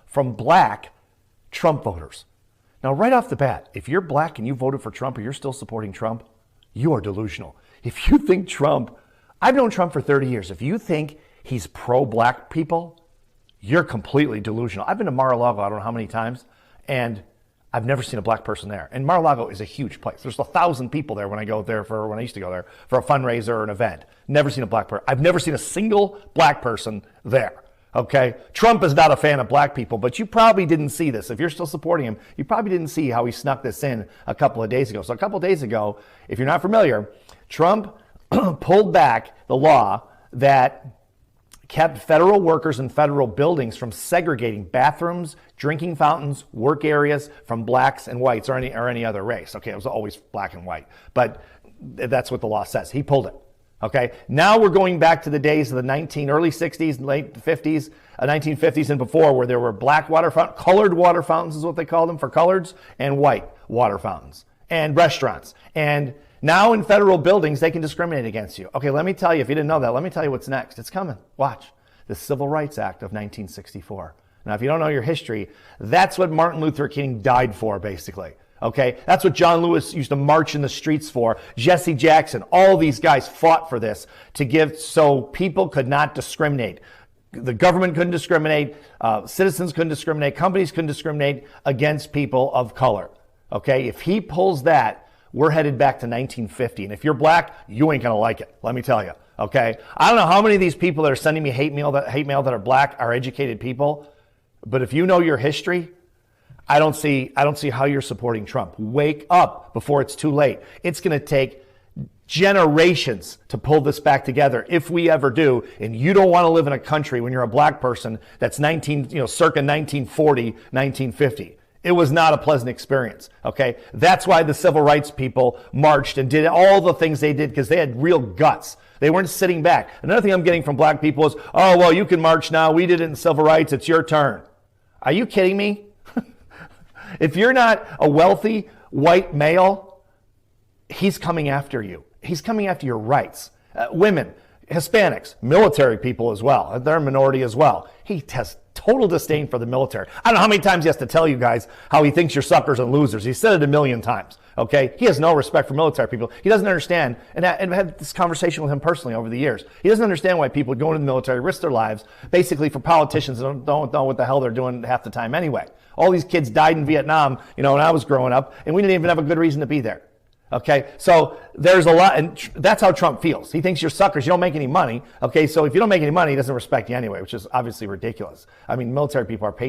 from black Trump voters. Now, right off the bat, if you're black and you voted for Trump or you're still supporting Trump, you are delusional. If you think Trump, I've known Trump for 30 years. If you think he's pro-black people, you're completely delusional. I've been to Mar-a-Lago, I don't know how many times, and I've never seen a black person there. And Mar-a-Lago is a huge place. There's 1,000 people there when I used to go there for a fundraiser or an event. Never seen a black person. I've never seen a single black person there. Okay? Trump is not a fan of black people, but you probably didn't see this. If you're still supporting him, you probably didn't see how he snuck this in a couple of days ago. So a couple of days ago, if you're not familiar, Trump pulled back the law that kept federal workers in federal buildings from segregating bathrooms, drinking fountains, work areas from blacks and whites or any other race. Okay, it was always black and white, but that's what the law says. He pulled it. Okay, now we're going back to the days of the early 60s, late 50s, 1950s and before, where there were black water fountains, colored water fountains is what they call them for coloreds, and white water fountains, and restaurants. And now in federal buildings, they can discriminate against you. Okay, let me tell you, if you didn't know that, let me tell you what's next. It's coming. Watch. The Civil Rights Act of 1964. Now, if you don't know your history, that's what Martin Luther King died for, basically. Okay, that's what John Lewis used to march in the streets for. Jesse Jackson, all these guys fought for this to give so people could not discriminate. The government couldn't discriminate, citizens couldn't discriminate, companies couldn't discriminate against people of color. Okay, if he pulls that, we're headed back to 1950. And if you're black, you ain't gonna like it, let me tell you. Okay, I don't know how many of these people that are sending me hate mail that are black are educated people, but if you know your history, I don't see how you're supporting Trump. Wake up before it's too late. It's going to take generations to pull this back together if we ever do. And you don't want to live in a country when you're a black person that's circa 1940, 1950. It was not a pleasant experience. Okay, that's why the civil rights people marched and did all the things they did, because they had real guts. They weren't sitting back. Another thing I'm getting from black people is, oh, well, you can march now. We did it in civil rights. It's your turn. Are you kidding me? If you're not a wealthy white male, he's coming after you. He's coming after your rights. Women, Hispanics, military people as well. They're a minority as well. He has total disdain for the military. I don't know how many times he has to tell you guys how he thinks you're suckers and losers. He said it 1,000,000 times. Okay? He has no respect for military people. He doesn't understand, and I've had this conversation with him personally over the years. He doesn't understand why people go into the military, risk their lives, basically for politicians that don't know what the hell they're doing half the time anyway. All these kids died in Vietnam, when I was growing up, and we didn't even have a good reason to be there. Okay, so there's a lot, and that's how Trump feels. He thinks you're suckers, you don't make any money. Okay, so if you don't make any money, he doesn't respect you anyway, which is obviously ridiculous. I mean, military people are paid